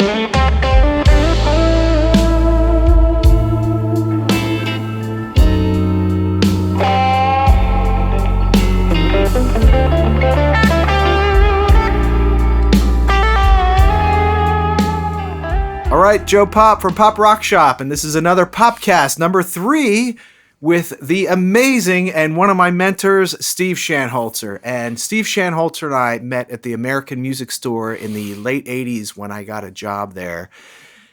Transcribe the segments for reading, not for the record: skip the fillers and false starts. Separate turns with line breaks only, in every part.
All right, Joe Popp from Popp Rock Shop, and this is another Poppcast, number 3, with the amazing and one of my mentors, Steve Shanholtzer. And Steve Shanholtzer and I met at the American Music Store in the late 80s when I got a job there.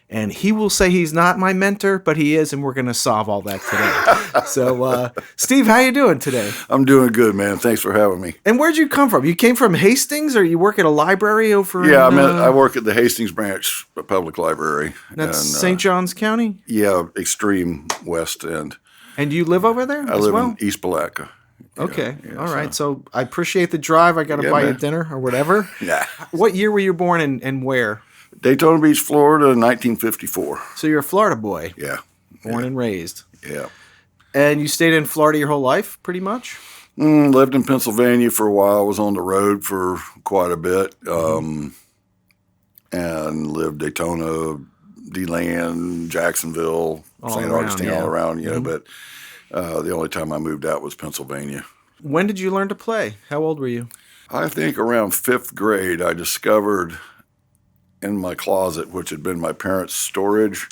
And he will say he's not my mentor, but he is, and we're going to solve all that today. So, Steve, how you doing today?
I'm doing good, man. Thanks for having me.
And where'd you come from? You came from Hastings, or you work at a library over
Yeah,
in...
I work at the Hastings branch public library.
That's St. John's County?
Yeah, extreme west end.
And do you live over there
I live in East Palatka.
Okay. All right. So I appreciate the drive. I got to buy you dinner or whatever.
Yeah.
What year were you born and where?
Daytona Beach, Florida, 1954.
So you're a Florida boy.
Yeah.
Born and raised.
Yeah.
And you stayed in Florida your whole life, pretty much?
Lived in Pennsylvania for a while. Was on the road for quite a bit. And lived Daytona, DeLand, Jacksonville, St. Augustine, all around, but the only time I moved out was Pennsylvania.
When did you learn to play? How old were you?
I think around 5th grade, I discovered in my closet, which had been my parents' storage,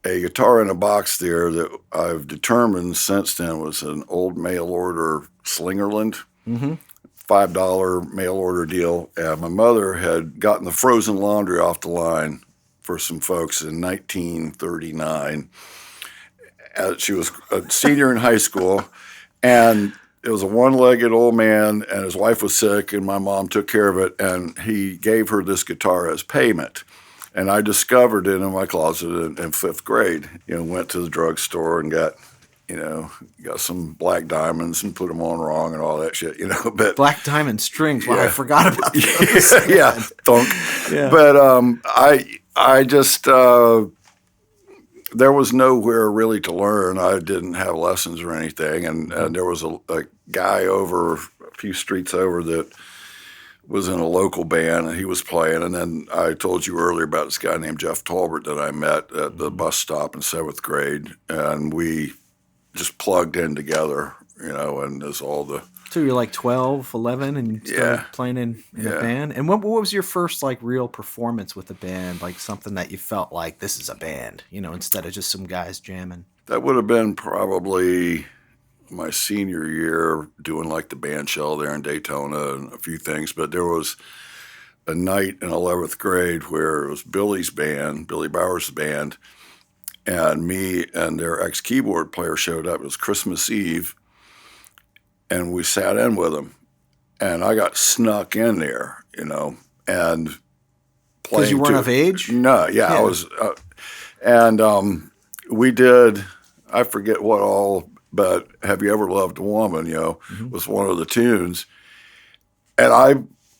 a guitar in a box there that I've determined since then was an old mail order Slingerland, $5 mail order deal. And my mother had gotten the frozen laundry off the line for some folks in 1939. She was a senior in high school, and it was a one-legged old man, and his wife was sick, and my mom took care of it, and he gave her this guitar as payment. And I discovered it in my closet in 5th grade. Went to the drugstore and got some black diamonds and put them on wrong and all that shit, But
black diamond strings. Wow, I forgot about those.
Yeah, thunk. Yeah. But I just there was nowhere really to learn. I didn't have lessons or anything, and there was a guy over a few streets over that was in a local band, and he was playing. And then I told you earlier about this guy named Jeff Talbert that I met at the bus stop in 7th grade, and we just plugged in together, and there's all the...
So you're like 12, 11, and you started playing in a band? And what was your first real performance with the band? Like something that you felt like, this is a band, instead of just some guys jamming?
That would have been probably my senior year, doing the band shell there in Daytona and a few things. But there was a night in 11th grade where it was Billy's band, Billy Bauer's band, and me and their ex-keyboard player showed up. It was Christmas Eve. And we sat in with them, and I got snuck in there, and playing.
Because you weren't of age?
No, I was, we did. I forget what all, but "Have You Ever Loved a Woman?" Was one of the tunes, and I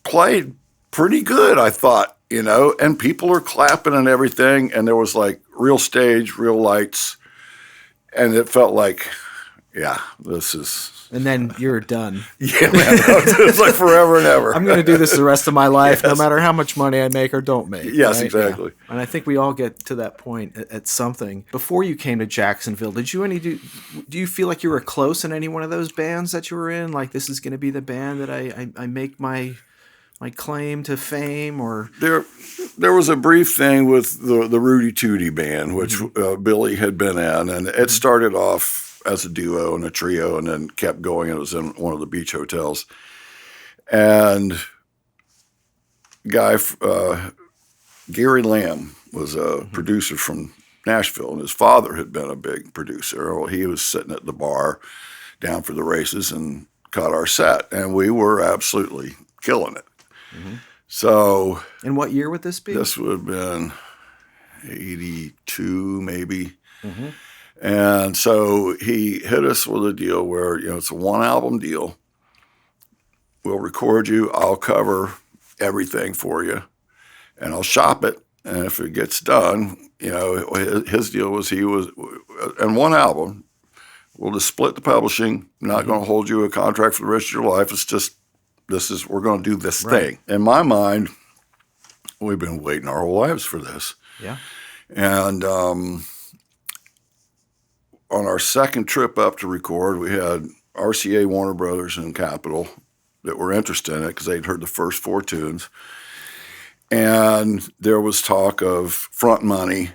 played pretty good, I thought, and people are clapping and everything, and there was real stage, real lights, and it felt like, this is.
And then you're done.
Yeah, man. It's forever and ever.
I'm going to do this the rest of my life, no matter how much money I make or don't make.
Yes,
right?
exactly.
Yeah. And I think we all get to that point at something. Before you came to Jacksonville, did you do you feel like you were close in any one of those bands that you were in? Like, this is going to be the band that I make my claim to fame? Or
there was a brief thing with the Rudy Tooty band, which Billy had been in, and it started off as a duo and a trio, and then kept going. It was in one of the beach hotels. And Gary Lamb was a producer from Nashville, and his father had been a big producer. Well, he was sitting at the bar down for the races and caught our set, and we were absolutely killing it. So...
And what year would this be?
This would have been 82, maybe. And so he hit us with a deal where, it's a 1-album deal. We'll record you. I'll cover everything for you, and I'll shop it. And if it gets done, his deal was and 1 album. We'll just split the publishing. Not going to hold you a contract for the rest of your life. It's just, we're going to do this thing. In my mind, we've been waiting our whole lives for this.
Yeah.
And on our second trip up to record, we had RCA, Warner Brothers, and Capitol that were interested in it because they'd heard the first 4 tunes. And there was talk of front money,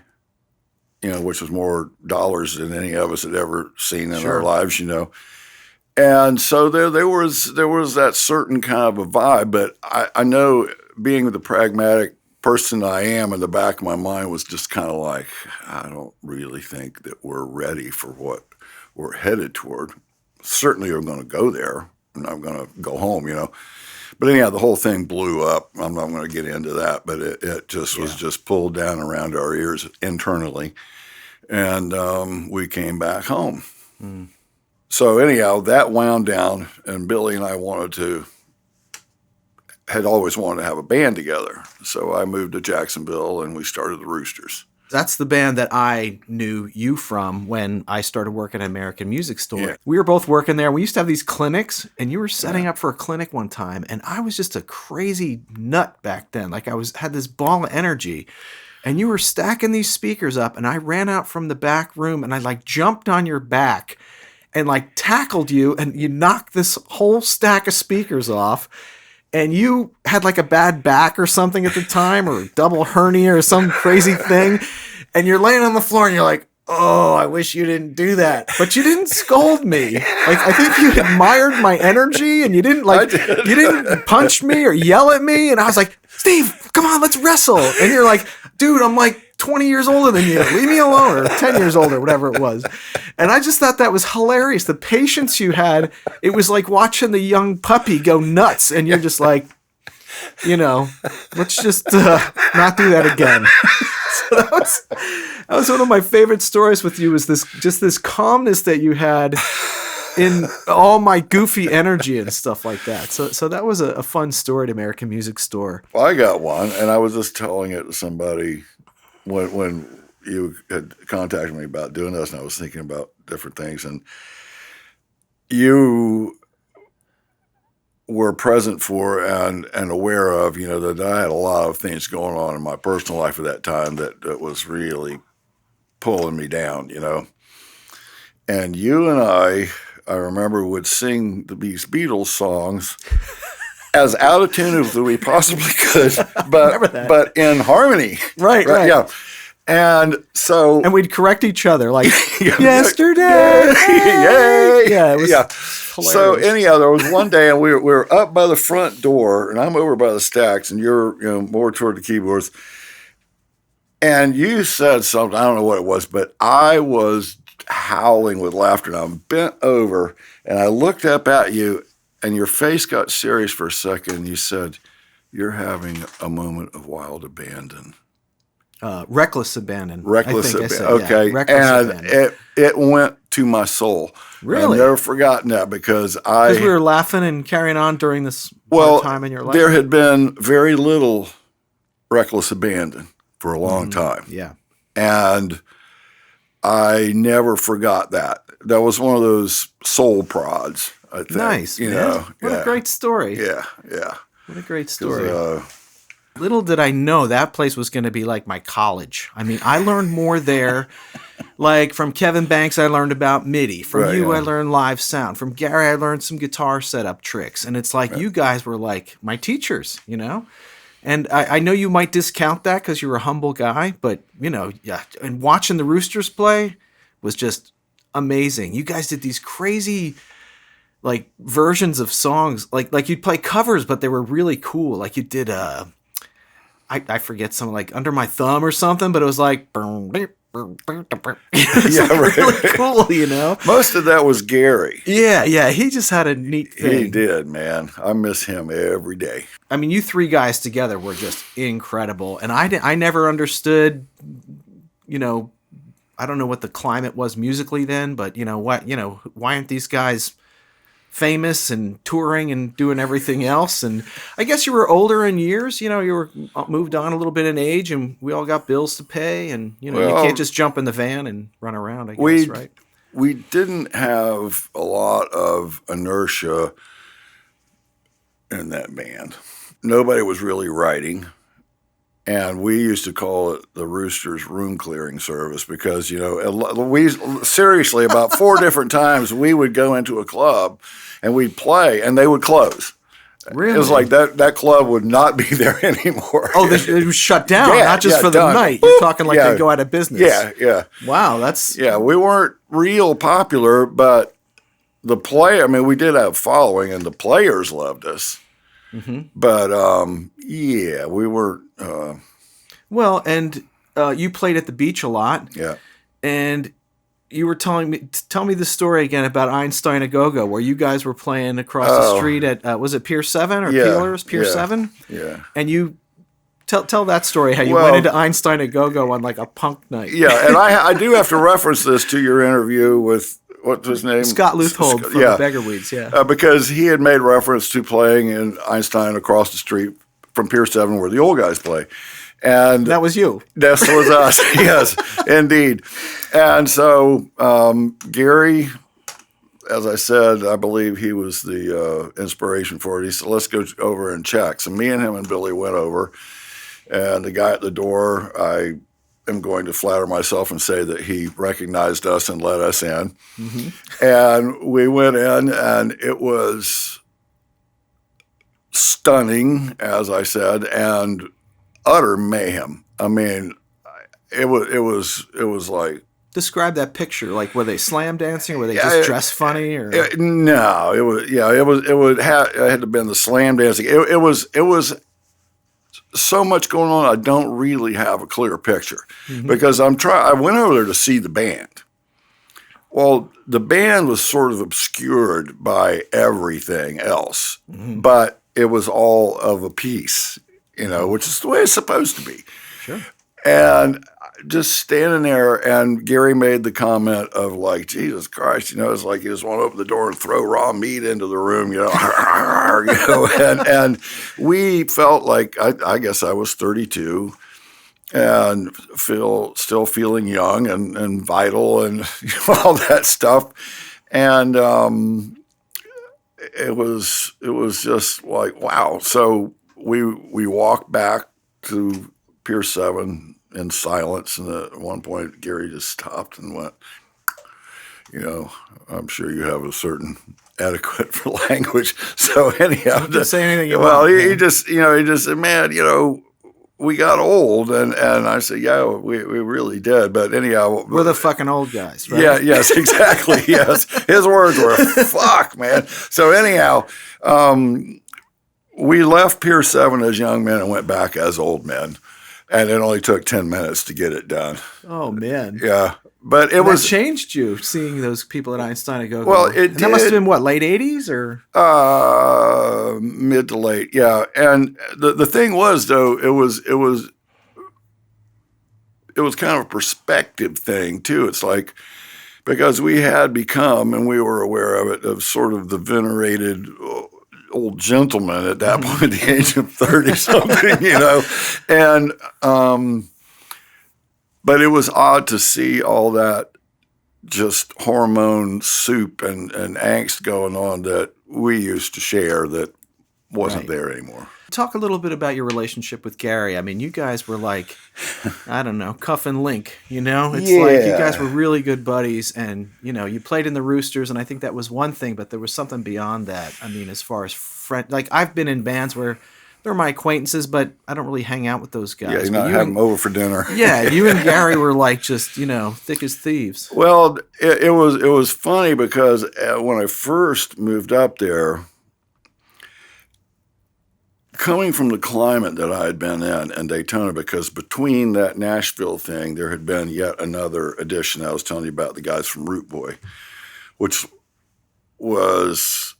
which was more dollars than any of us had ever seen in our lives, And so there was that certain kind of a vibe. But I know, being the pragmatic person I am, in the back of my mind was just kind of like, I don't really think that we're ready for what we're headed toward. Certainly we're going to go there. I'm not going to go home, But anyhow, the whole thing blew up. I'm not going to get into that, but it just was just pulled down around our ears internally. And we came back home. Mm. So anyhow, that wound down, and Billy and I had always wanted to have a band together. So I moved to Jacksonville, and we started the Roosters.
That's the band that I knew you from when I started working at American Music Store.
Yeah.
We were both working there. We used to have these clinics, and you were setting up for a clinic one time, and I was just a crazy nut back then. Like, had this ball of energy, and you were stacking these speakers up, and I ran out from the back room, and I jumped on your back and tackled you, and you knocked this whole stack of speakers off. And you had a bad back or something at the time, or a double hernia or some crazy thing. And you're laying on the floor and you're like, oh, I wish you didn't do that. But you didn't scold me. I think you admired my energy, and you didn't you didn't punch me or yell at me. And I was like, Steve, come on, let's wrestle. And you're like, dude, I'm 20 years older than you. Leave me alone. Or 10 years older, whatever it was. And I just thought that was hilarious. The patience you had, it was like watching the young puppy go nuts. And you're just like, let's just not do that again. So that was one of my favorite stories with you, was this calmness that you had in all my goofy energy and stuff like that. So that was a fun story at American Music Store.
Well, I got one, and I was just telling it to somebody when you had contacted me about doing this, and I was thinking about different things, and you were present for and aware of, that I had a lot of things going on in my personal life at that time that was really pulling me down, And you and I remember, would sing these Beatles songs as out of tune as we possibly could, but in harmony.
Right.
Yeah. And so...
And we'd correct each other, yesterday!
Yay!
Yeah, it was hilarious.
So anyhow, there was one day, and we were up by the front door, and I'm over by the stacks, and you're more toward the keyboards. And you said something, I don't know what it was, but I was howling with laughter, and I'm bent over, and I looked up at you, and your face got serious for a second, and you said, "You're having a moment of wild abandon."
Reckless abandon.
Reckless abandon.
Said,
okay.
Yeah. Reckless abandon.
It went to my soul.
Really?
I've never forgotten that, because
we were laughing and carrying on during this hard time in your life.
There had been very little reckless abandon for a long time.
Yeah.
And I never forgot that. That was one of those soul prods, I think.
Nice. What a great story.
Yeah.
What a great story. Little did I know that place was going to be like my college. I mean, I learned more there. From Kevin Banks, I learned about MIDI. From I learned live sound. From Gary, I learned some guitar setup tricks. And it's you guys were like my teachers, And I know you might discount that because you're a humble guy, but, and watching the Roosters play was just amazing. You guys did these crazy, versions of songs. Like you'd play covers, but they were really cool. You did I forget something Under My Thumb or something, but it was really cool,
Most of that was Gary.
Yeah, he just had a neat thing.
He did, man. I miss him every day.
I mean, you three guys together were just incredible, and I never understood, I don't know what the climate was musically then, but why aren't these guys famous and touring and doing everything else? And I guess you were older in years, you were moved on a little bit in age, and we all got bills to pay, and you can't just jump in the van and run around, I guess, right?
We didn't have a lot of inertia in that band. Nobody was really writing. And we used to call it the Roosters room clearing service because, we seriously, about 4 different times we would go into a club and we'd play and they would close.
Really?
It was like that club would not be there anymore.
Oh, it was shut down, not just for the
done.
night. You're talking like they go out of business.
Yeah.
Wow, that's...
Yeah, we weren't real popular, but we did have following and the players loved us. Mm-hmm. But, we weren't...
Well, and you played at the beach a lot.
Yeah.
And you were tell me the story again about Einstein A Go-Go, where you guys were playing across the street at, was it Pier 7 or Peelers? Pier 7?
Yeah.
And you... Tell that story, how you went into Einstein A Go-Go on like a punk night.
Yeah, and I do have to reference this to your interview with... What's his name?
Scott Leuthold from the Beggarweeds,
because he had made reference to playing in Einstein across the street from Pier 7 where the old guys play. And
that was you.
That was us, yes, indeed. And so Gary, as I said, I believe he was the inspiration for it. He said, let's go over and check. So me and him and Billy went over, and the guy at the door, I am going to flatter myself and say that he recognized us and let us in. Mm-hmm. And we went in, and it was stunning, as I said, and utter mayhem. I mean, it was like...
Describe that picture. Like, were they slam dancing? Or were they just dressed funny? Or
no, it had to have been the slam dancing. It was so much going on. I don't really have a clear picture because I went over there to see the band. Well, the band was sort of obscured by everything else, but it was all of a piece, which is the way it's supposed to be.
Sure.
And just standing there, and Gary made the comment of like, Jesus Christ, it's like you just want to open the door and throw raw meat into the room, and we felt like, I guess I was 32 and still feeling young and vital and all that stuff. And it was just like, wow. So we walked back to Pier 7 in silence, and at one point Gary just stopped and went, I'm sure you have a certain etiquette for language. So anyhow,
didn't say anything.
He just said, man, we got old, and I said, yeah, we really did. But anyhow,
we're the fucking old guys, right?
Yeah, yes, exactly. Yes, his words were, fuck, man. So anyhow, we left Pier 7 as young men and went back as old men. And it only took 10 minutes to get it done.
Oh, man.
Yeah. But it
changed you, seeing those people at Einstein A Go-Go.
Well, it did.
That must have been, what, late 80s? Or
mid to late, yeah. And the thing was, though, it was kind of a perspective thing, too. It's like, because we had become, and we were aware of it, of sort of the venerated old gentleman at that point, at the age of 30-something, and but it was odd to see all that just hormone soup and angst going on that we used to share that wasn't there anymore.
Talk a little bit about your relationship with Gary. I mean, you guys were like, I don't know, Cuff and Link, It's like you guys were really good buddies, and, you played in the Roosters, and I think that was one thing, but there was something beyond that. I mean, as far as like, I've been in bands where they're my acquaintances, but I don't really hang out with those guys.
Yeah, you're not having them over for dinner.
Yeah, you and Gary were like just, thick as thieves.
Well, it was funny because when I first moved up there, coming from the climate that I had been in Daytona, because between that Nashville thing, there had been yet another edition I was telling you about, the guys from Root Boy, which was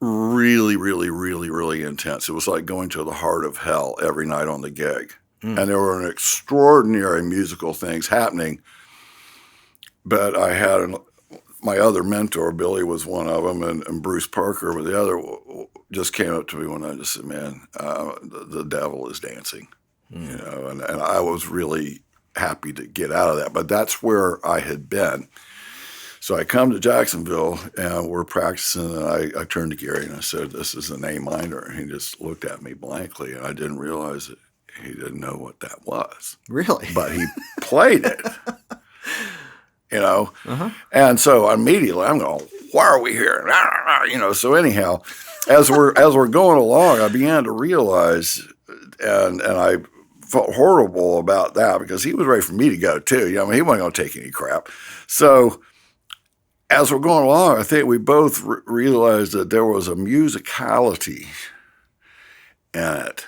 really, really, really, really intense. It was like going to the heart of hell every night on the gig. And there were extraordinary musical things happening. But I had my other mentor, Billy was one of them, and Bruce Parker was the other, just came up to me one night and just said, man, the devil is dancing. And I was really happy to get out of that. But that's where I had been. So I come to Jacksonville, and we're practicing, and I turned to Gary and I said, this is an A minor. And he just looked at me blankly, and I didn't realize it. he didn't know what that was.
Really?
But he played it.
Uh-huh.
And so immediately I'm going, why are we here? So anyhow, as we're going along, I began to realize, and I felt horrible about that because he was ready for me to go too. He wasn't going to take any crap. So as we're going along, I think we both realized that there was a musicality in it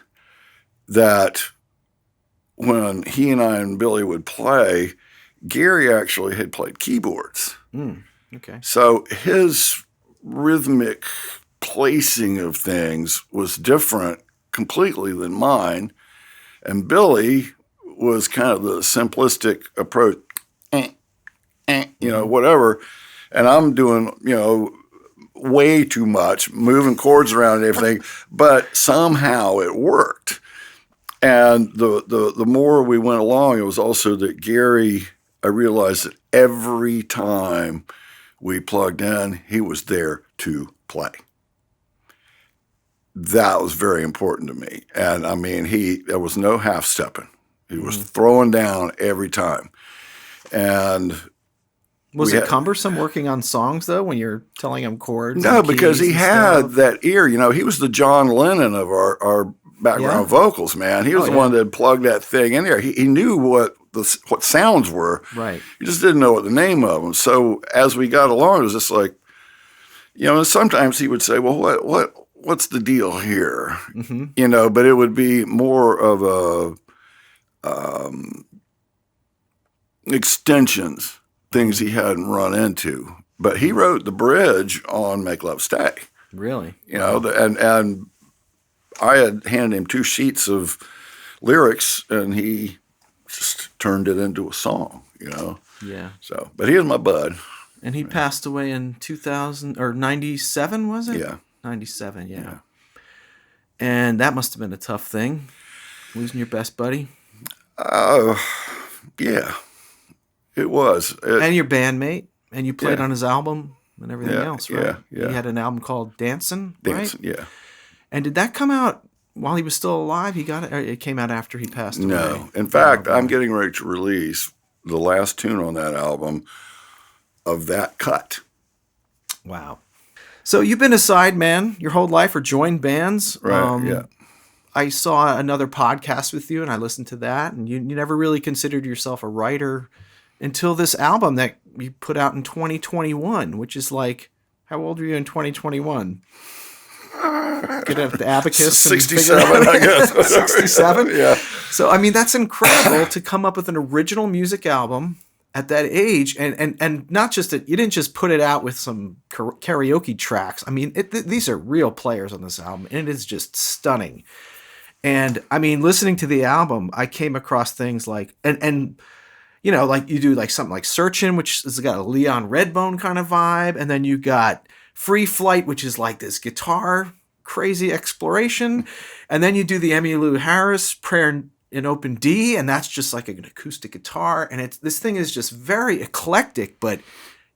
that when he and I and Billy would play, Gary actually had played keyboards.
Okay.
So his rhythmic placing of things was different completely than mine. And Billy was kind of the simplistic approach, whatever. And I'm doing, way too much, moving chords around and everything, but somehow it worked. And the more we went along, it was also that Gary, I realized that every time we plugged in, he was there to play. That was very important to me. And I mean, there was no half stepping. He was throwing down every time. And
was it cumbersome working on songs though when you're telling him chords?
No, because he had that ear. He was the John Lennon of our background vocals, man. He was the one that plugged that thing in there. He knew what sounds were.
Right.
He just didn't know what the name of them. So as we got along, it was just like, sometimes he would say, well, what's the deal here? But it would be more of extensions, things he hadn't run into. But he wrote the bridge on Make Love Stay.
Really?
And I had handed him 2 sheets of lyrics, and he just turned it into a song,
Yeah.
So, but he was my bud.
And he passed away in 2000 or 97, was it?
Yeah.
97, yeah. And that must have been a tough thing, losing your best buddy.
Yeah, it was.
And your bandmate, and you played on his album and everything else, right?
Yeah.
He had an album called Dancin', right?
Yeah.
And did that come out while he was still alive? He got it, or it came out after he passed away?
No. In fact, I'm getting ready to release the last tune on that album of that cut.
Wow. So you've been a sideman your whole life or joined bands.
Right, yeah.
I saw another podcast with you and I listened to that, and you never really considered yourself a writer until this album that you put out in 2021, which is like, how old were you in 2021? Get up the abacus.
67, I guess.
67?
Yeah.
So, I mean, that's incredible to come up with an original music album at that age, and not just that you didn't just put it out with some karaoke tracks. I mean, these are real players on this album, and it is just stunning. And I mean, listening to the album, I came across things like, and like you do like something like Searchin', which has got a Leon Redbone kind of vibe, and then you got Free Flight, which is like this guitar crazy exploration, and then you do the Emmylou Harris Prayer in Open D, and that's just like an acoustic guitar, and this thing is just very eclectic, but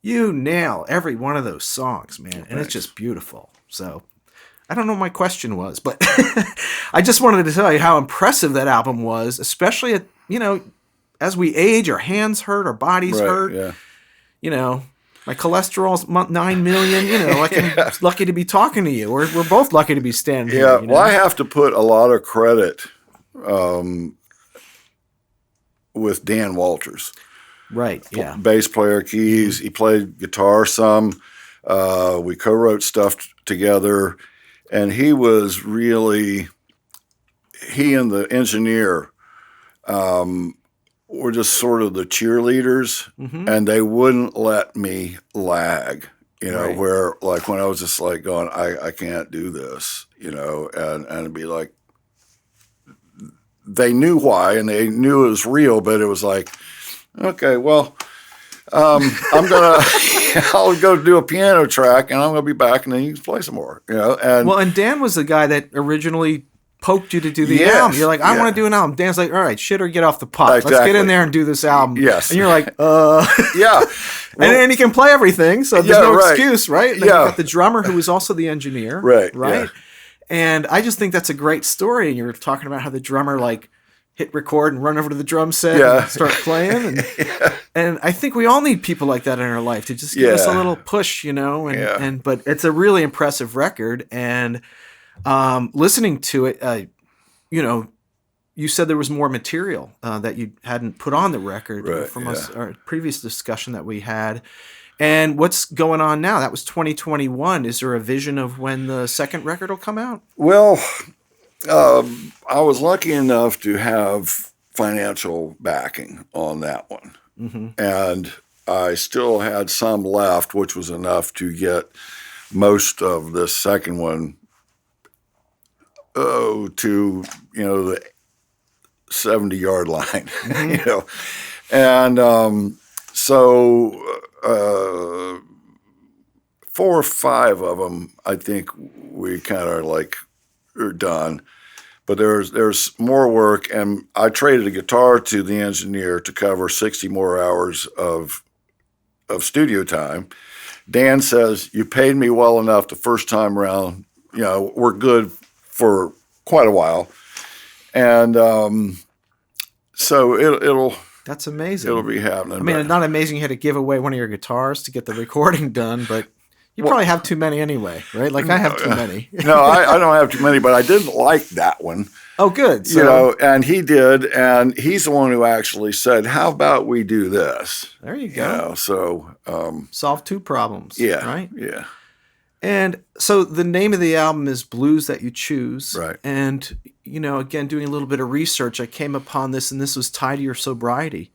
you nail every one of those songs, man, and it's just beautiful. So I don't know what my question was, but I just wanted to tell you how impressive that album was, especially at, as we age, our hands hurt, our bodies hurt.
Yeah.
My cholesterol's 9 million. I'm lucky to be talking to you. We're both lucky to be standing here.
Yeah, well, I have to put a lot of credit with Dan Walters.
Right, yeah.
Bass player, keys. He played guitar some. We co-wrote stuff together. And he and the engineer were just sort of the cheerleaders, and they wouldn't let me lag, where like when I was just like going, I can't do this, and it'd be like, they knew why and they knew it was real, but it was like, okay, well, I'll go do a piano track and I'm going to be back and then you can play some more, And
Dan was the guy that originally poked you to do the album. You're like, I want to do an album. Dan's like, all right, shit or get off the pot.
Exactly.
Let's get in there and do this album.
Yes.
And you're like,
Yeah. Well,
and he can play everything, so there's no excuse, right? And then you
Yeah.
got the drummer who was also the engineer.
Right.
Right?
Yeah.
And I just think that's a great story. And you're talking about how the drummer, like, hit record and run over to the drum set
Yeah.
and start playing. And I think we all need people like that in our life to just give us a little push, but it's a really impressive record. And listening to it, you said there was more material that you hadn't put on the record from our previous discussion that we had. And what's going on now? That was 2021. Is there a vision of when the second record will come out?
Well, I was lucky enough to have financial backing on that one. Mm-hmm. And I still had some left, which was enough to get most of this second one to, the 70-yard line,
Mm-hmm.
And so 4 or 5 of them, I think we kind of are done. But there's more work, and I traded a guitar to the engineer to cover 60 more hours of studio time. Dan says, "You paid me well enough the first time around. We're good for quite a while." And so it'll.
That's amazing.
It'll be happening.
I mean, it's not amazing you had to give away one of your guitars to get the recording done, but you probably have too many anyway, right? Like I have too many.
No, I don't have too many, but I didn't like that one.
Oh, good. So,
and he did, and he's the one who actually said, "How about we do this?"
There you go.
Solve
2 problems.
Yeah.
Right?
Yeah.
And so the name of the album is Blues That You Choose.
Right.
And, again, doing a little bit of research, I came upon this, and this was tied to your sobriety.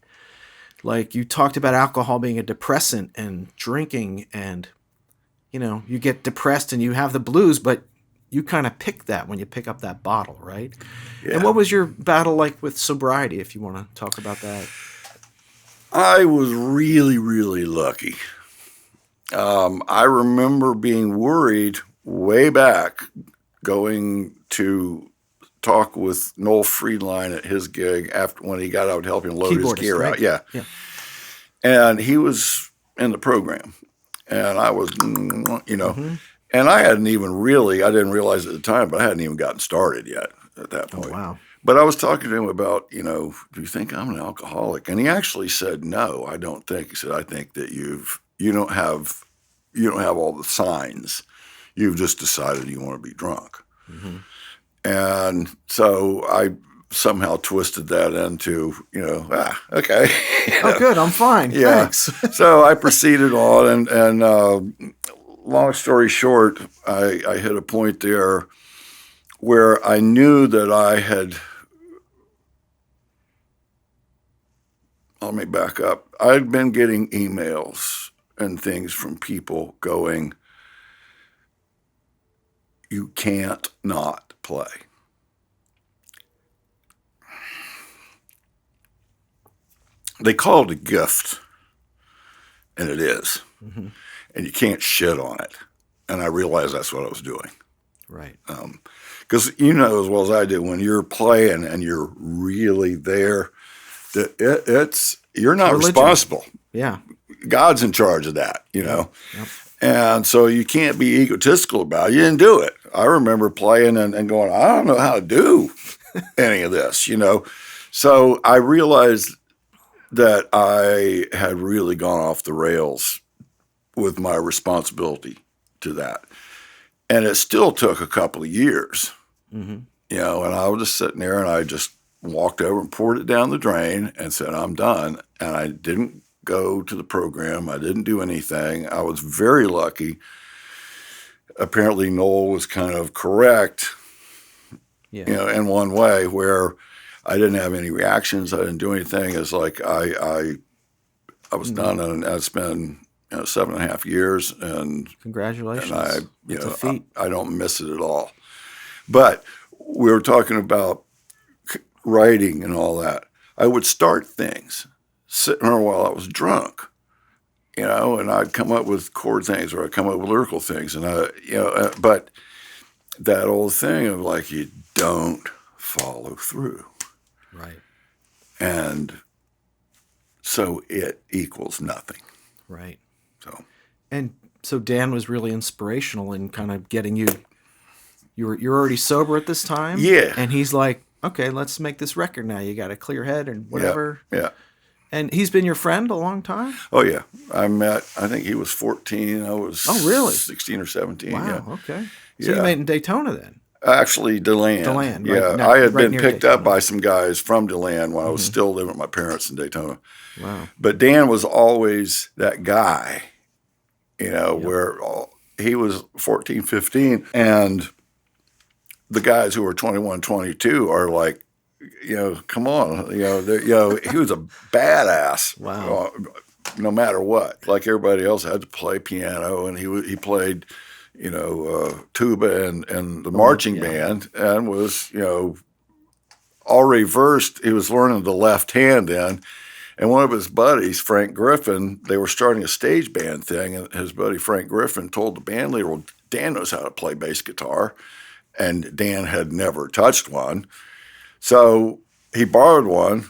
Like you talked about alcohol being a depressant and drinking, and, you get depressed and you have the blues, but you kind of pick that when you pick up that bottle, right? Yeah. And what was your battle like with sobriety, if you want to talk about that?
I was really, really lucky. I remember being worried way back going to talk with Noel Friedline at his gig when he got out helping load his gear
right?
out. Yeah. And he was in the program. And I was,
Mm-hmm.
And I didn't realize at the time, but I hadn't even gotten started yet at that point.
Oh, wow.
But I was talking to him about, do you think I'm an alcoholic? And he actually said, "No, I don't think." He said, "I think that you don't have all the signs. You've just decided you want to be drunk."
Mm-hmm.
And so I somehow twisted that into, okay.
Oh, good. I'm fine.
Yeah.
Thanks.
So I proceeded on, and long story short, I hit a point there where I knew that I had. Let me back up. I'd been getting emails and things from people going, "You can't not play." They call it a gift, and it is. Mm-hmm. And you can't shit on it. And I realized that's what I was doing.
Right.
Because as well as I do, when you're playing and you're really there, you're not responsible.
Yeah.
God's in charge of that, Yep.
And
so you can't be egotistical about it. You didn't do it. I remember playing and going, "I don't know how to do any of this, So I realized that I had really gone off the rails with my responsibility to that. And it still took a couple of years,
mm-hmm.
And I was just sitting there, and I just walked over and poured it down the drain and said, "I'm done." And I didn't go to the program. I didn't do anything. I was very lucky. Apparently Noel was kind of correct, in one way, where I didn't have any reactions. I didn't do anything. It's like I was done, and it's been 7.5 years, and
congratulations.
And
It's a feat.
I don't miss it at all. But we were talking about writing and all that. I would start things sitting there while I was drunk, and I'd come up with chord things, or I'd come up with lyrical things, and but that old thing of like, you don't follow through.
Right.
And so it equals nothing.
Right.
So
Dan was really inspirational in kind of getting you. You're already sober at this time.
Yeah.
And he's like, okay, let's make this record now. You got a clear head and whatever.
Yeah.
And he's been your friend a long time?
Oh, yeah. I think he was 14. I was
really?
16 or 17.
Wow,
Yeah.
okay. So you met in Daytona then?
Actually, DeLand.
DeLand,
yeah.
right. No,
I had
right
been
near
picked
Daytona.
up by some guys from DeLand when I was still living with my parents in Daytona.
Wow.
But Dan was always that guy, where he was 14, 15, and the guys who were 21, 22 are like, come on, he was a badass.
Wow.
No matter what, like everybody else had to play piano, and he played, tuba and the marching band, and was, already versed. He was learning the left hand then. And one of his buddies, Frank Griffin, they were starting a stage band thing, and his buddy Frank Griffin told the band leader, well, Dan knows how to play bass guitar, and Dan had never touched one. So he borrowed one,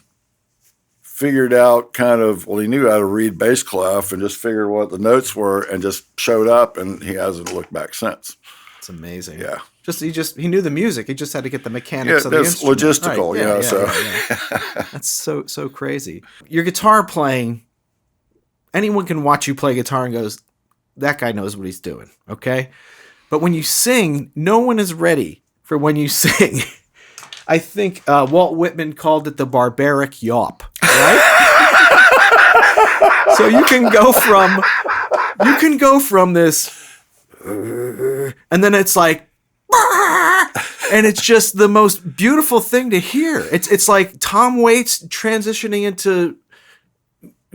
figured out he knew how to read bass clef and just figured what the notes were and just showed up, and he hasn't looked back since.
It's amazing.
Yeah.
He knew the music. He just had to get the mechanics of the
that's
instrument.
logistical,
Right.
so.
Yeah. That's so crazy. Your guitar playing, anyone can watch you play guitar and goes, that guy knows what he's doing, okay? But when you sing, no one is ready for when you sing. I think Walt Whitman called it the barbaric yawp, right? So you can go from this, and then it's like, and it's just the most beautiful thing to hear. It's like Tom Waits transitioning into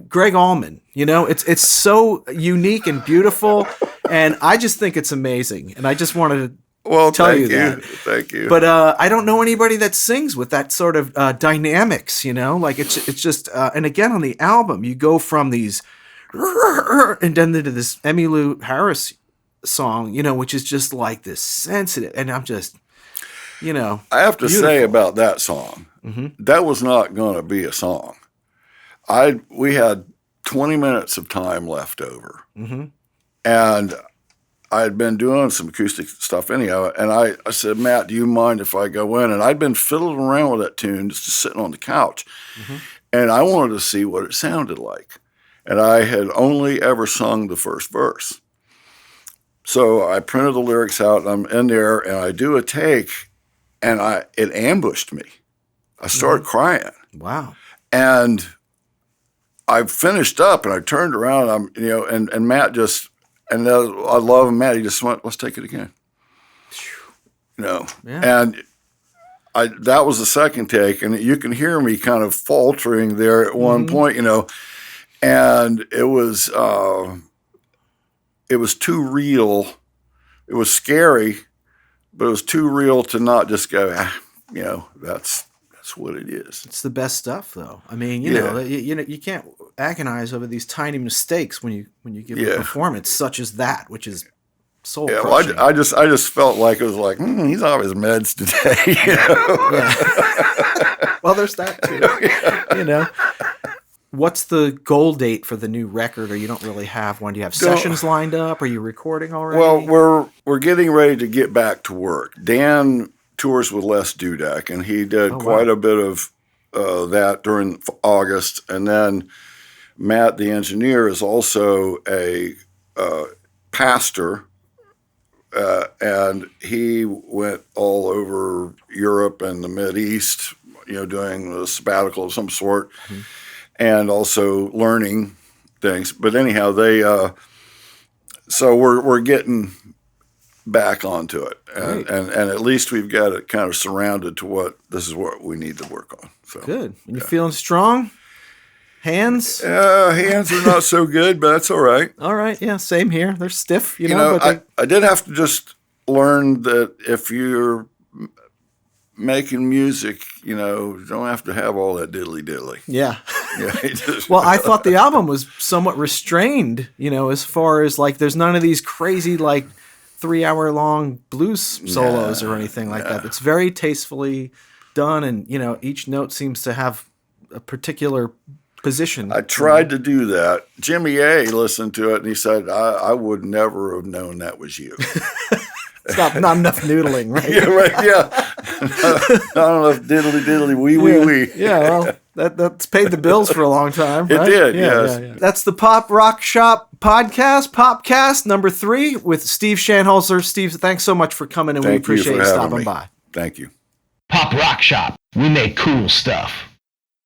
Greg Allman. It's so unique and beautiful, and I just think it's amazing. And I just wanted to tell you that.
Thank you.
But I don't know anybody that sings with that sort of dynamics. Like it's just and again on the album you go from these and then into this Emmylou Harris song, which is just like this sensitive, and I'm just,
I have to say about that song, that was not going to be a song. We had 20 minutes of time left over, and I had been doing some acoustic stuff anyhow, and I said, Matt, do you mind if I go in? And I'd been fiddling around with that tune, just sitting on the couch, and I wanted to see what it sounded like. And I had only ever sung the first verse. So I printed the lyrics out, and I'm in there, and I do a take, and it ambushed me. I started crying.
Wow.
And I finished up, and I turned around, and Matt just, and I love him, Matt, he just went, let's take it again. Yeah. And that was the second take, and you can hear me kind of faltering there at one point, and it was too real. It was scary, but it was too real to not just go, that's what it is.
It's the best stuff, though. I mean, you can't agonize over these tiny mistakes when you give a performance such as that, which is soul crushing.
Well, I just felt like it was like he's on his meds today.
Yeah. Well, there's that too. What's the goal date for the new record, or you don't really have one? Do you have sessions lined up? Are you recording already?
Well, we're getting ready to get back to work. Dan tours with Les Dudek, and he did quite a bit of that during August. And then Matt, the engineer, is also a pastor, and he went all over Europe and the Mideast, doing a sabbatical of some sort. And also learning things. But anyhow, so we're getting back onto it. And at least we've got it kind of surrounded to this is what we need to work on. So
good. And you feeling strong? Hands?
Hands are not so good, but that's all right.
All right. Yeah, same here. They're stiff,
but I did have to just learn that if you're making music, you don't have to have all that diddly.
Yeah.
Yeah.
Well, I thought the album was somewhat restrained, as far as like there's none of these crazy like 3-hour long blues solos or anything like that. It's very tastefully done, and each note seems to have a particular position.
I tried to do that. Jimmy A listened to it and he said, I would never have known that was you.
It's not enough noodling, right?
Yeah, right. Yeah. I don't know if diddly wee wee wee.
Yeah, well, that's paid the bills for a long time, right?
It did,
Yeah,
yes.
yeah. That's the Popp Rock Shop podcast, Poppcast number 3 with Steve Shanholtzer. Steve, thanks so much for coming, and we
Thank you
appreciate
for
you
having
stopping
me.
by.
Thank you.
Popp Rock Shop. We make cool stuff.